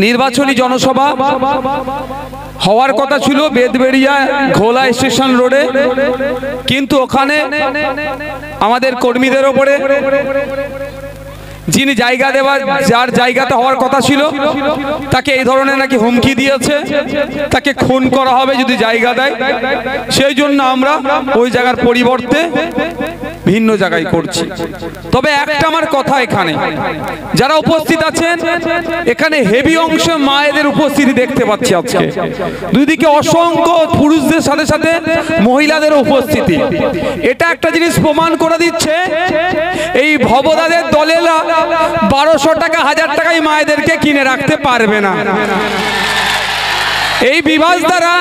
নির্বাচনী জনসভা হওয়ার কথা ছিল বেদবেড়িয়া ঘোলা স্টেশন রোডে, কিন্তু ওখানে আমাদের কর্মীদের ওপরে যিনি জায়গা দেওয়ার যার জায়গাতে হওয়ার কথা ছিল তাকে এই ধরনের নাকি হুমকি দিয়েছে, তাকে খুন করা হবে যদি জায়গা দেয়। সেই জন্য আমরা ওই জায়গার পরিবর্তে ভিন্ন জায়গায় করছি। তবে একটা আমার কথা, এখানে যারা উপস্থিত আছেন এখানে হেভি অংশ মায়েদের উপস্থিতি দেখতে পাচ্ছি আজকে। দুইদিকে অসংখ্য পুরুষদের সাথে সাথে মহিলাদের উপস্থিতি। এটা একটা জিনিস প্রমাণ করে দিচ্ছে এই ভবদাদের দলেরা 1200 টাকা 1000 টাকায় মায়েদেরকে কিনে রাখতে পারবে না। এই বিভাস দ্বারা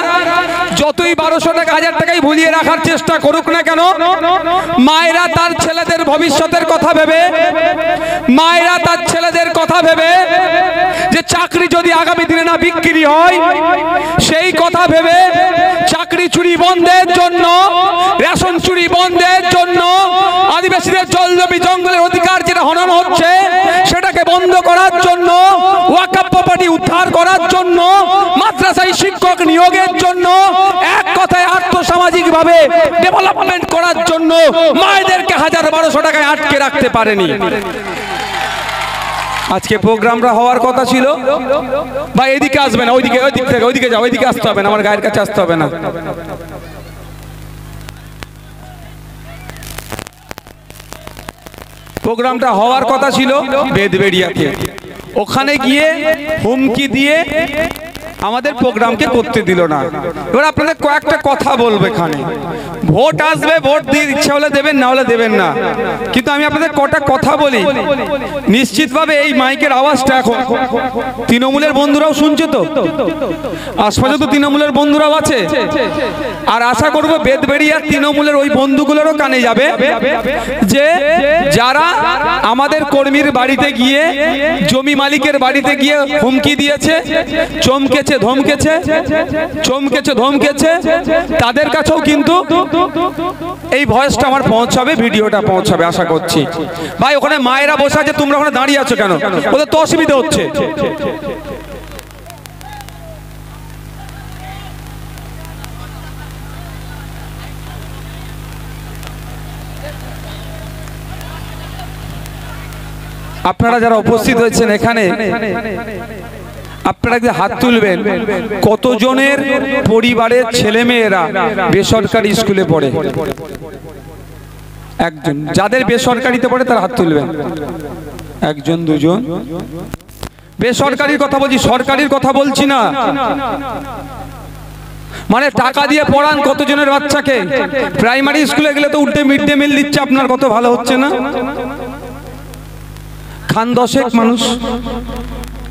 যতই 1200 টাকা 1000 টাকায় ভুলিয়ে রাখার চেষ্টা করুক না কেন, মায়েরা তার ছেলেদের ভবিষ্যতের কথা ভেবে, মায়েরা তার ছেলেদের কথা ভেবে যে চাকরি যদি আগামী দিনে না বিক্রি হয় সেই কথা ভেবে চাকরি চুরি বন্ধের জন্য, রেশন চুরি বন্ধের জন্য, আদিবাসীদের জল জমি জঙ্গলের অধিকার যেটা হনন হচ্ছে সেটাকে বন্ধ করার জন্য, ওয়াকফ প্রপার্টি উদ্ধার করার জন্য, মাদ্রাসায় শিক্ষক নিয়োগের জন্য, এক কথায় আর্থসামাজিক ভাবে ডেভেলপমেন্ট করার জন্য মায়েদেরকে 1000-1200 টাকায় আটকে রাখতে পারেনি। আজকে প্রোগ্রামটা হওয়ার কথা ছিল, ভাই এদিকে আসবে না, ওইদিকে ওইদিক থেকে ওইদিকে যাও, ওইদিকে আসতে হবে না, আমার গায়ের কাছে আসতে হবে না। প্রোগ্রামটা হওয়ার কথা ছিল বেদবেড়িয়াতে, ওখানে গিয়ে হুমকি দিয়ে আমাদের প্রোগ্রামকে করতে দিল না। এবার আপনাদের কয়েকটা কথা বলবো। এখানে ভোট আসবে, ভোট দিয়ে ইচ্ছা হলে দেবেন, না হলে দেবেন না, কিন্তু আমি আপনাদের কটা কথা বলি। নিশ্চিতভাবে এই মাইকের আওয়াজটা এখন তৃণমূলের বন্ধুরাও শুনছে, তো আশপাশে তো তৃণমূলের বন্ধুরাও আছে, আর আশা করবো বেদবেড়িয়ার তৃণমূলের ওই বন্ধুগুলোরও কানে যাবে যে যারা আমাদের কর্মীর বাড়িতে গিয়ে, জমি মালিকের বাড়িতে গিয়ে হুমকি দিয়েছে, চমকেছে ধমকেছে, তাদের কাছেও কিন্তু এই ভয়েসটা আমার পৌঁছাবে, ভিডিওটা পৌঁছাবে আশা করছি। ভাই ওখানে মায়েরা বসে আছে, তোমরা ওখানে দাঁড়িয়ে আছো কেন? ওদের তো অসুবিধা হচ্ছে। আপনারা যারা উপস্থিত হয়েছেন এখানে, আপনারা হাত তুলবেন কতজনের পরিবারের ছেলে মেয়েরা বেসরকারি স্কুলে পড়ে? একজন। যাদের বেসরকারিতে পড়ে তারা হাত তুলবেন। একজন, দুজন। বেসরকারির কথা বলছি, সরকারির কথা বলছি না। মানে টাকা দিয়ে পড়ান কতজনের বাচ্চাকে? প্রাইমারি স্কুলে গেলে তো উল্টে মিড ডে মিল দিচ্ছে, আপনার কত ভালো হচ্ছে না? খান 10 মানুষ।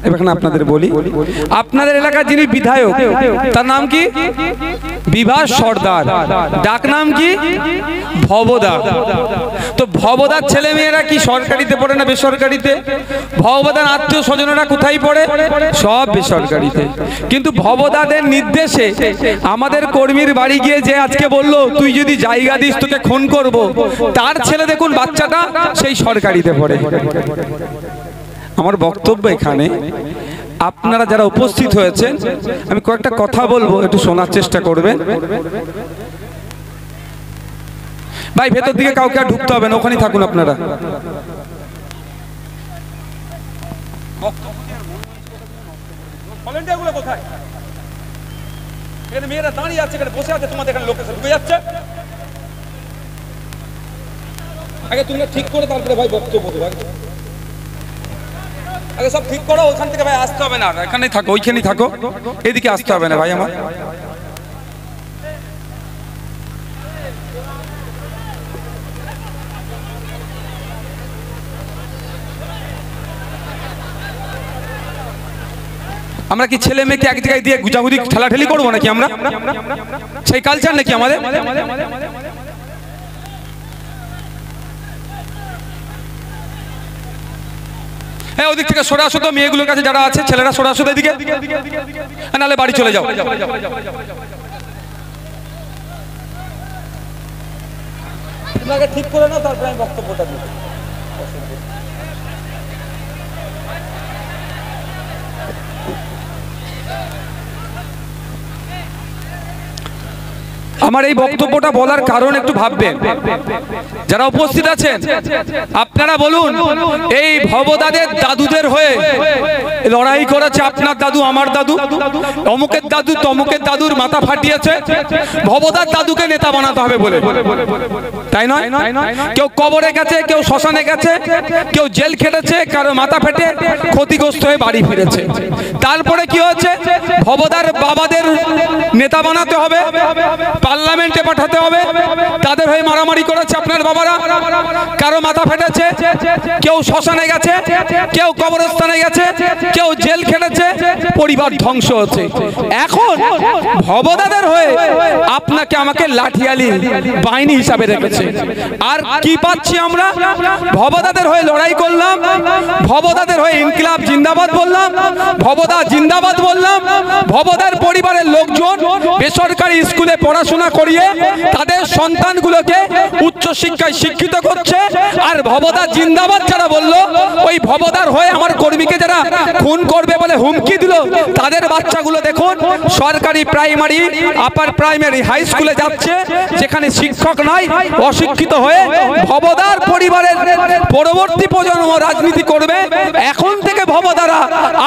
এখানে আপনাদের বলি, আপনাদের এলাকার যিনি বিধায়ক তার নাম কি? বিভাস সর্দার। ডাক নাম কি? ভবদা। তো ভবদার ছেলে মেয়েরা কি সরকারিতে পড়ে না বেসরকারিতে? ভবদার আত্মীয় স্বজনেরা কোথায় পড়ে? সব বেসরকারিতে। কিন্তু ভবদাদের নির্দেশে আমাদের কর্মীর বাড়ি গিয়ে যে আজকে বলল তুই যদি জায়গা দিস তোকে খুন করব, তার ছেলে দেখুন বাচ্চাটা সেই সরকারিতে পড়ে। আমার বক্তব্য এখানে, আপনারা যারা উপস্থিত হয়েছেন আমি কয়েকটা কথা বলবো, একটু শোনার চেষ্টা করবেন। ভাই ভেতর দিকে কাউকে আর ঢুকতে হবে না, ওখানেই থাকুন আপনারা। মেয়েরা দাঁড়িয়ে আছে, বসে আছে, তোমাদের এখানে লোকেশন ঢুকে যাচ্ছে। আগে তুমি ঠিক করে তারপরে ভাই বক্তব্য দেবো। আগে সব ঠিক করো, ওখান থেকে ভাই আসতে হবে না, এখানেই থাকো, ওইখানেই থাকো, এদিকে আসতে হবে না ভাই আমার। আমরা কি ছেলে মেয়েকে এক জায়গায় দিয়ে গুজাগুজি ঠেলাঠেলি করবো নাকি? আমরা সেই কালচার নাকি আমাদের? হ্যাঁ, ওদিক থেকে সরে আসো তো, মেয়েগুলোর কাছে যারা আছে ছেলেরা সরে আসো এদিকে, নাহলে বাড়ি চলে যাও। ঠিক করে নাও, তারপরে আমি বক্তব্যটা দেব। আমার এই বক্তব্যটা বলার কারণ একটু ভাববেন, যারা উপস্থিত আছেন আপনারা বলুন, এই ভবদাদের দাদুদের হয়ে লড়াই করেছে আপনার দাদু, আমার দাদু, অমুকের দাদু তমুকের দাদুর মাথা ফাটিয়েছে ভবদার দাদুকে নেতা বানাতে হবে বলে, তাই নয়? কেউ কবরে গেছে, কেউ শ্মশানে গেছে, কেউ জেল খেটেছে, কারো মাথা ফেটে ক্ষতিগ্রস্ত হয়ে বাড়ি ফিরেছে। তারপরে কি হচ্ছে, ভবদার বাবাদের নেতা বানাতে হবে, পার্লামেন্টে পাঠাতে হবে, তাদের হয়ে মারামারি করেছে আপনার বাবারা, কারো মাথা ফেটেছে, কেউ শ্মশানে গেছে, কেউ কবরস্থানে গেছে, কেউ জেল খেটেছে, পরিবার ধ্বংস হচ্ছে। এখন ভবদাদের হয়ে আপনাকে আমাকে লাঠিয়ালি বাহিনী হিসাবে রেখেছে। আর কি পাচ্ছি আমরা? ভবদাদের হয়ে লড়াই করলাম, ভবদাদের হয়ে ইনকিলাব জিন্দাবাদ বললাম, ভবদা জিন্দাবাদ বললাম, ভবদার পরিবারের লোকজন বেসরকারি স্কুলে পড়াশোনা করিয়ে তাদের সন্তানগুলোকে উচ্চ শিক্ষায় শিক্ষিত করছে। আর ভবদা জিন্দাবাদ যারা বললো, ওই ভবদার হয়ে আমার কর্মীকে যারা খুন করবে বলে হুমকি দিল, তাদের বাচ্চাগুলো দেখুন সরকারি প্রাইমারি, আপার প্রাইমারি, হাই স্কুলে যাচ্ছে, যেখানে শিক্ষক নাই, অশিক্ষিত হয়ে ভবদার পরিবারের পরবর্তী প্রজন্ম রাজনীতি করবে। এখন থেকে ভবদারা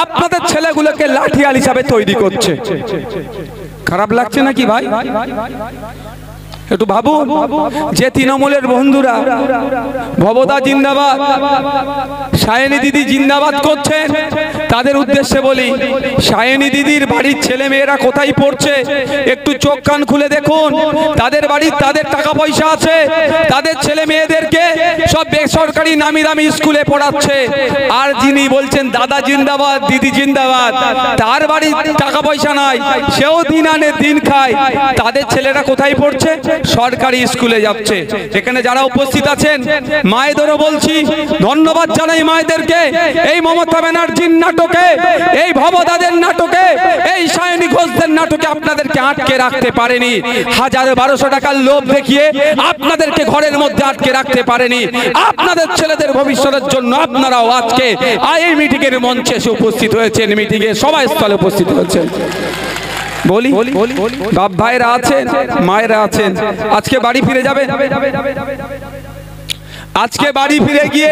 আপনাদের ছেলেগুলোকে লাঠিয়াল হিসাবে তৈরি করছে। খারাপ লাগছে নাকি ভাই? একটু ভাবুন, যে তৃণমূলের বন্ধুরা ভবদা জিন্দাবাদ, সায়নী দিদি জিন্দাবাদ করছেন, তাদের উদ্দেশ্যে বলি, সায়নী দিদির বাড়ির ছেলে মেয়েরা কোথায় পড়ছে একটু চোখ কান খুলে দেখুন। তাদের বাড়ির, তাদের টাকা পয়সা আছে, তাদের ছেলে মেয়েদেরকে সব বেসরকারি নামি দামি স্কুলে পড়াচ্ছে। আর যিনি বলছেন দাদা জিন্দাবাদ, দিদি জিন্দাবাদ, তার বাড়ির টাকা পয়সা নাই, সেও দিন আনে দিন খায়, তাদের ছেলেরা কোথায় পড়ছে? সরকারি স্কুলে যাচ্ছে। এখানে যারা উপস্থিত আছেন মায়েদেরও বলছি, ধন্যবাদ জানাই মায়েদেরকে। এই মমতা ব্যানার্জির নাটকে, এই ভবদাদের নাটকে, এই সায়নী ঘোষদের নাটকে আপনাদেরকে আটকে রাখতে পারেনি। 1000-1200 টাকার লোভ দেখিয়ে আপনাদেরকে ঘরের মধ্যে আটকে রাখতে পারেনি। আপনাদের ছেলেদের ভবিষ্যতের জন্য আপনারাও আজকে এই মিটিংয়ের মঞ্চে এসে উপস্থিত হয়েছেন, মিটিংয়ে সভাস্থলে উপস্থিত হয়েছেন। বলি, বাপ ভাইরা আছেন, মায়েরা আছেন, আজকে বাড়ি ফিরে যাবে। আজকে বাড়ি ফিরে গিয়ে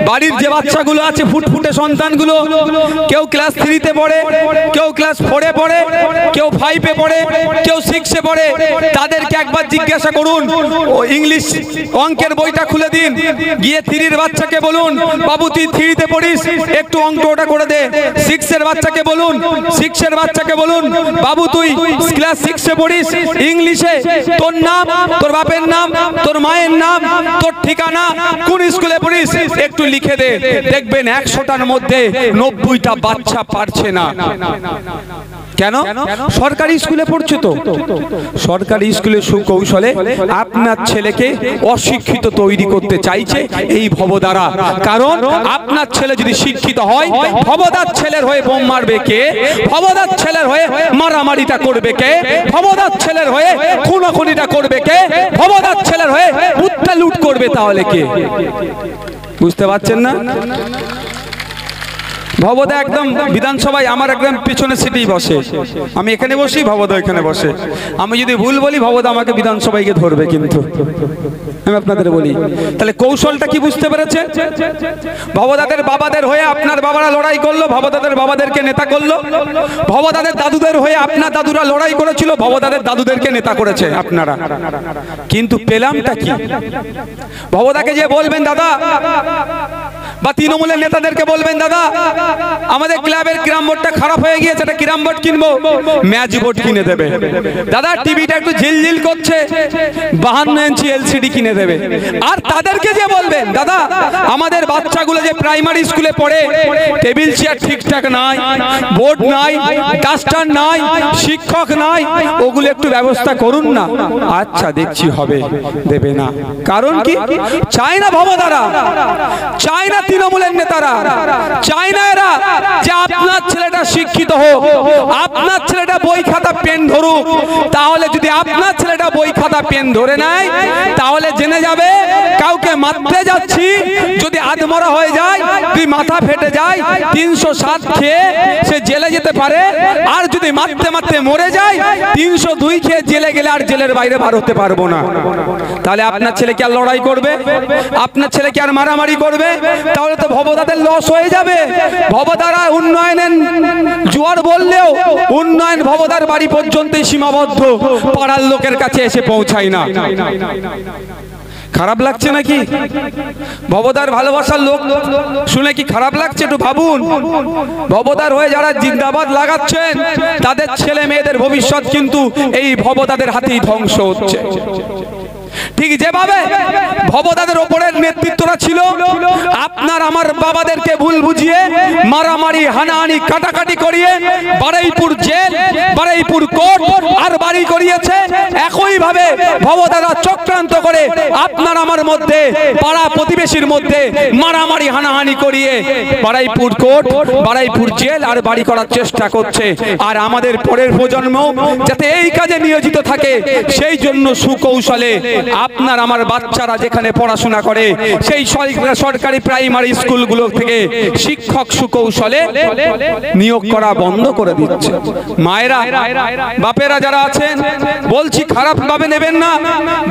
বাড়ির যে বাচ্চাগুলো আছে, ফুটফুটে সন্তানগুলো, কেউ ক্লাস 3-তে পড়ে, কেউ ক্লাস 4-এ পড়ে, কেউ 5-এ পড়ে, কেউ 6-এ পড়ে, তাদেরকে একবার জিজ্ঞাসা করুন, ও ইংলিশ অঙ্কের বইটা খুলে দিন, গিয়ে 3-এর বাচ্চাকে বলুন, বাবু তুই 3-তে পড়িস, একটু অঙ্কটা করে দে। 6-এর বাচ্চাকে বলুন, 6-এর বাচ্চাকে বলুন, বাবু তুই ক্লাস 6-এ পড়িস, ইংলিশে তোর নাম, তোর বাপের নাম, তোর মায়ের নাম, তোর ঠিকানা, কোন স্কুলে পড়িস একটু লিখে দে। দেখবেন 100টার মধ্যে 90টা বাচ্চা পারছে না। কেন? সরকারি স্কুলে পড়ছে তো। সরকারি স্কুলে সুকৌশলে আপনার ছেলেকে অশিক্ষিত তৈরি করতে চাইছে এই ভবদারা। কারণ আপনার ছেলে যদি শিক্ষিত হয়, ভবদার ছেলের হয়ে বোম মারবে কে? ভবদার ছেলের হয়ে মারামারিটা করবে কে? ভবদার ছেলের হয়ে খুনাখুনিটা করবে কে? ভবদার ছেলের হয়ে উত্তা লুট করবে তাহলে কে? বুঝতে পারছেন না? ভবদা একদম বিধানসভায় আমার একদম পিছনের সিটেই বসে, আমি এখানে বসি, ভবদা এখানে বসে। আমি যদি ভুল বলি, ভবদা আমাকে বিধানসভায় গিয়ে ধরবে। কিন্তু আমি আপনাদের বলি, তাহলে কৌশলটা কি বুঝতে পেরেছে? ভবদাদের বাবাদের হয়ে আপনার বাবারা লড়াই করলো, ভবদাদের বাবাদেরকে নেতা করলো। ভবদাদের দাদুদের হয়ে আপনার দাদুরা লড়াই করেছিল, ভবদাদের দাদুদেরকে নেতা করেছে আপনারা। কিন্তু পেলামটা কি? ভবদাকে যে বলবেন দাদা, বা তৃণমূলের নেতাদেরকে বলবেন দাদা আমাদের ক্লাবের ক্যারাম বোর্ডটা খারাপ হয়ে গিয়েছে, এটা ক্যারাম বোর্ড কিনবো, ম্যাচ বোর্ড কিনে দেবে। দাদা টিভিটা একটু ঝিলঝিল করছে, 52 ইঞ্চি এলসিডি কিনে দেবে। আর তাদেরকে যে বলবেন দাদা আমাদের বাচ্চাগুলো যে প্রাইমারি স্কুলে পড়ে, টেবিল চেয়ার ঠিকঠাক নাই, বোর্ড নাই, ডাস্টার নাই, শিক্ষক নাই, ওগুলো একটু ব্যবস্থা করুন না। আচ্ছা দেখছি হবে, দেবে না। কারণ কি? চায় না ভবদারা, চায় না তৃণমূলের নেতারা, চায় না এরা যে আপনার ছেলেটা শিক্ষিত হোক, আপনার ছেলেটা বই খাতা পেন ধরুক। তাহলে যদি আপনার ছেলেটা বই খাতা পেন ধরে নেয়, তাহলে জেনে যাবে কাউকে মারতে যাচ্ছি, যদি আধমরা হয়ে যায়, তুই মাথা ফেটে যায়, 307 খেয়ে সে জেলে যেতে পারে, আর যদি মারতে মারতে মরে যায় 302 খেয়ে জেলে গেলে আর জেলের বাইরে বার হতে পারবো না। তাহলে আপনার ছেলে কি আর লড়াই করবে? আপনার ছেলে কি আর মারামারি করবে? তাহলে তো ভবদাদের লস হয়ে যাবে। ভবদারা উন্নয়নের জোয়ার বললেও উন্নয়ন ভবদার বাড়ি পর্যন্তই সীমাবদ্ধ, পাড়ার লোকের কাছে এসে পৌঁছায় না। খারাপ লাগছে নাকি? ভবদার ভালোবাসার লোক শুনে কি খারাপ লাগছে? একটু ভাবুন। ভবদার হয়ে যারা জিন্দাবাদ লাগাচ্ছেন তাদের ছেলে মেয়েদের ভবিষ্যৎ কিন্তু এই ভবদাদের হাতেই ধ্বংস হচ্ছে। ঠিক যেভাবে ভবদাদের ওপরের নেতৃত্বরা ছিল, আপনার আমার বাবাদেরকে ভুল বুঝিয়ে মারামারি হানাহানি কাটাকাটি করিয়ে বারুইপুর জেল, বারুইপুর কোর্ট আর বাড়ি করিয়েছে। একই ভাবে ভবদারা চক্রান্ত করে আপনার আমার মধ্যে, পাড়া প্রতিবেশীর মধ্যে মারামারি হানাহানি করিয়ে বারুইপুর কোর্ট, বারুইপুর জেল আর বাড়ি করার চেষ্টা করছে। আর আমাদের পরের প্রজন্ম যাতে এই কাজে নিয়োজিত থাকে সেই জন্য সুকৌশলে আপনার আমার বাচ্চারা যেখানে পড়াশোনা করে সেই সরকারি প্রাইমারি স্কুলগুলো থেকে শিক্ষক সুকৌশলে নিয়োগ করা বন্ধ করে দিচ্ছে। মায়েরা, বাপেরা যারা আছেন বলছি খারাপ ভাবে নেবেন না।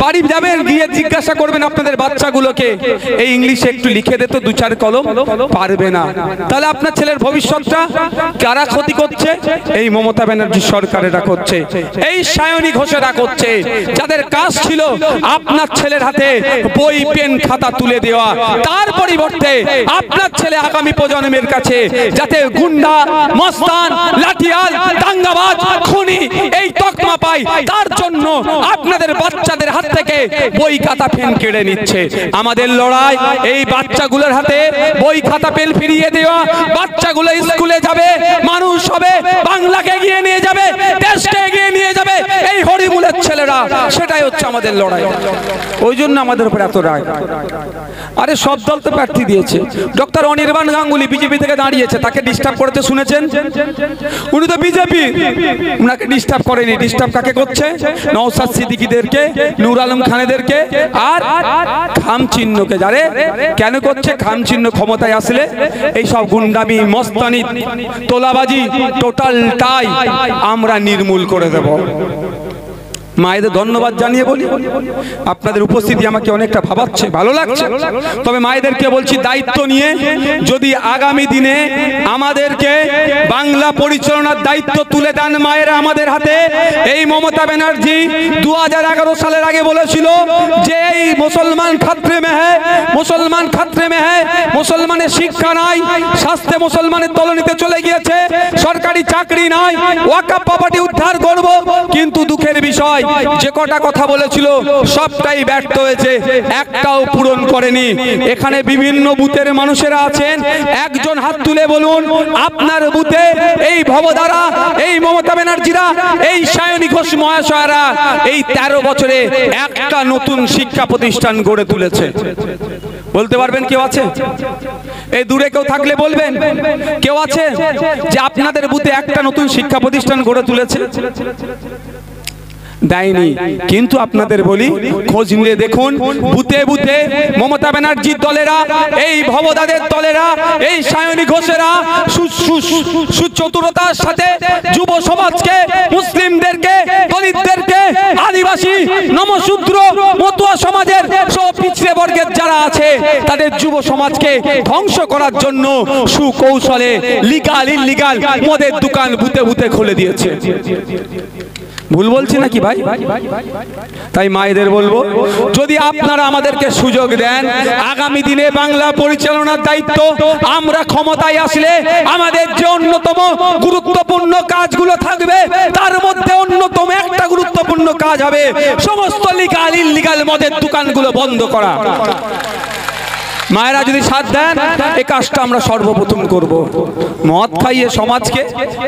বাড়ি যাবেন, গিয়ে জিজ্ঞাসা করবেন আপনাদের বাচ্চাগুলোকে, এই ইংলিশে একটু লিখে দে তো 2-4 কলম, পারবে না। তাহলে আপনার ছেলের ভবিষ্যৎটা কারা ক্ষতি করছে? এই মমতা ব্যানার্জি সরকারেরা করছে, এই সায়নী ঘোষেরা করছে, যাদের কাজ ছিল আপনার ছেলের হাতে বই পেন খাতা তুলে দেওয়া। তার পরিবর্তে আপনার ছেলে আগামী প্রজন্মের কাছে যাতে গুন্ডা, মস্তান, লাঠিয়াল, দাঙ্গাবাজ, খুনি এই তকমা পায়, তার জন্য আপনাদের বাচ্চাদের হাত থেকে বই খাতা পেন কেড়ে নিচ্ছে। আমাদের লড়াই এই বাচ্চাগুলোর হাতে বই খাতা পেন ফিরিয়ে দেওয়া। বাচ্চাগুলো স্কুলে যাবে, মানুষ হবে, বাংলাকে এগিয়ে নিয়ে যাবে, দেশকে এগিয়ে নিয়ে যাবে এই হরিমুলের ছেলেরা। সেটাই হচ্ছে আমাদের লড়াই। ওই জন্য আমাদের উপর এত রাগ। আরে সব দল তো প্রার্থী দিয়েছে। ডক্টর অনির্বাণ গাঙ্গুলি বিজেপি থেকে দাঁড়িয়েছে, তাকে ডিস্টার্ব করেছে শুনেছেন? উনি তো বিজেপি, উনাকে ডিস্টার্ব করেনি। ডিস্টার্ব কাকে করছে? নওশাদ সিদ্দিকীদেরকে, নূর আলম খানেদেরকে আর খাম চিহ্নকে। যারে কেন করছে? খাম চিহ্ন ক্ষমতায় আসলে এই সব গুন্ডামি, মস্তানি, তোলাবাজি টোটালটাই আমরা নির্মূল করে দেব। মায়েদের ধন্যবাদ জানিয়ে বলি, আপনাদের উপস্থিতি আমাকে অনেকটা ভাবাচ্ছে, ভালো লাগছে। তবে মায়েদেরকে বলছি, দায়িত্ব নিয়ে যদি আগামী দিনে আমাদেরকে বাংলা পরিচালনার দায়িত্ব তুলে দেন মায়েরা আমাদের হাতে। এই মমতা ব্যানার্জি 2011 সালের আগে বলেছিল যে এই মুসলমান খাত্রে মে হ্যায়, মুসলমান খাত্রে মে হ্যায়, মুসলমানের শিক্ষা নাই, স্বাস্থ্যে মুসলমানের দলনীতে চলে গিয়েছে, সরকারি চাকরি নাই, ওয়াকফ প্রপার্টি উদ্ধার করব। কিন্তু দুঃখের বিষয়, যে কটা কথা বলেছিল সবটাই ব্যর্থ হয়েছে, একটাও পূরণ করেনি। এখানে বিভিন্ন বুথের মানুষেরা আছেন, একজন হাত তুলে বলুন আপনার বুথে এই ভবদারা, এই মমতা ব্যানার্জিরা, এই সায়নী ঘোষ মহাশয়রা এই 13 বছরে একটা নতুন শিক্ষা প্রতিষ্ঠান গড়ে তুলেছে। বলতে পারবেন কেউ আছে? এই দূরে কেউ থাকলে বলবেন কেউ আছে যে আপনাদের বুথে একটা নতুন শিক্ষা প্রতিষ্ঠান গড়ে তুলেছে? দেয়নি। কিন্তু আপনাদের বলি, খোঁজ নিয়ে দেখুন, বুথে বুথে মমতা ব্যানার্জির দলেরা, এই ভবদাদের দলেরা, এই সায়নী ঘোষেরা সুচতুরতার সাথে যুব সমাজকে, মুসলিমদেরকে, দলিতদেরকে, আদিবাসী, নমশূদ্র, মতুয়া সমাজের সব পিছড়ে বর্গের যারা আছে তাদের যুব সমাজকে ধ্বংস করার জন্য সুকৌশলে লিগাল ইলিগাল মদের দোকান বুথে বুথে খুলে দিয়েছে। ভুল বলছি নাকি ভাই? তাই মায়েদের বলবো, যদি আপনারা আমাদেরকে সুযোগ দেন, আগামী দিনে বাংলা পরিচালনার দায়িত্ব আমরা ক্ষমতায় আসলে আমাদের যে অন্যতম গুরুত্বপূর্ণ কাজগুলো থাকবে তার মধ্যে অন্যতম একটা গুরুত্বপূর্ণ কাজ হবে সমস্ত লিগাল ইলিগাল মদের দোকানগুলো বন্ধ করা। মায়েরা যদি সাথ দেন, এই কাজটা আমরা সর্বপ্রথম করব। মদ খাইয়ে সমাজকে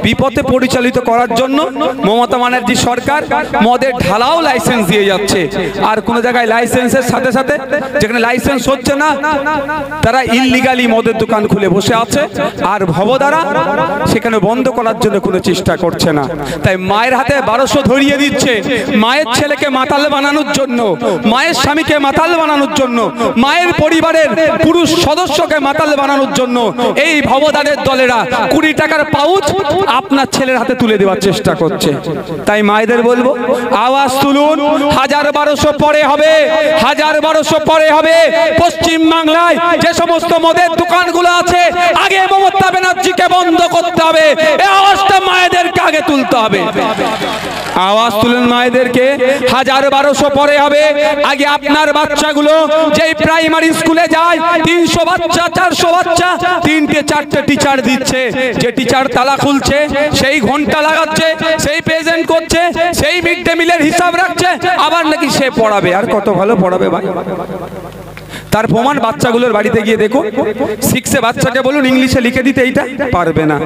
বিপথে পরিচালিত করার জন্য মমতা ব্যানার্জি সরকার মদের ঢালাও লাইসেন্স দিয়ে যাচ্ছে। আর কোন জায়গায় লাইসেন্সের সাথে সাথে যেখানে লাইসেন্স হচ্ছে না তারা ইললিগালি মদের দোকান খুলে বসে আছে, আর ভবদারা সেখানে বন্ধ করার জন্য কোনো চেষ্টা করছে না। তাই মায়ের হাতে 1200 ধরিয়ে দিচ্ছে, মায়ের ছেলেকে মাতাল বানানোর জন্য, মায়ের স্বামীকে মাতাল বানানোর জন্য, মায়ের পরিবারের পুরুষ সদস্যকে মাতাল বানানোর জন্য এই ভবদানের দলেরা 20 টাকার পাউচ আপনার ছেলের হাতে তুলে দেওয়ার চেষ্টা করছে। তাই মায়েদের বলবো, আওয়াজ তুলুন। 1000-1200 পরে হবে, 1000-1200 পরে হবে। পশ্চিম বাংলায় যে সমস্ত মদের দোকানগুলো আছে, আগে মমতা ব্যানার্জিকে বন্ধ করতে হবে। এই আওয়াজটা মায়েদেরকে আগে তুলতে হবে। আওয়াজ তুলেন মায়েদেরকে। 1000-1200 পরে হবে। আগে আপনার বাচ্চাগুলো যেই প্রাইমারি স্কুলে যায়, 300 বাচ্চা 400 বাচ্চা, 3টে-4টে টিচার দিচ্ছে। যে টিচার তালা খুলছে, সেই ঘন্টা লাগাচ্ছে, সেই প্রেজেন্ট করছে, সেই মিড ডে মিলের হিসাব রাখছে, আবার নাকি সে পড়াবে। আর কত ভালো পড়াবে ভাই। তার প্রমাণ বাচ্চাগুলোর বাড়িতে গিয়ে দেখো। 6 বাচ্চাকে বলুন ইংলিশে লিখে দিতে, এইটা পারবে না।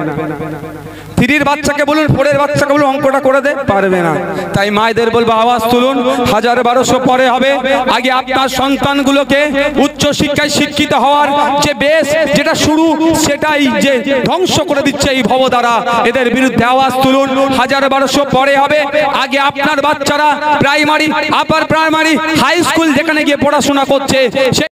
3 বাচ্চাকে বলুন, 4 বাচ্চাকে বলুন অঙ্কটা করে দে, পারবে না। তাই মায়েদের বলবো, আওয়াজ তুলুন। 1000-1200 পরে হবে। আগে আপনার সন্তানগুলোকে উচ্চ শিক্ষায় শিক্ষিত হওয়ার যে বেশ, যেটা শুরু, সেটাই যে ধ্বংস করে দিচ্ছে এই ভবদারা। এদের বিরুদ্ধে আওয়াজ তুলুন। 1000-1200 পরে হবে। আগে আপনার বাচ্চারা primary, upper primary, high school যেখানে গিয়ে পড়াশোনা করছে,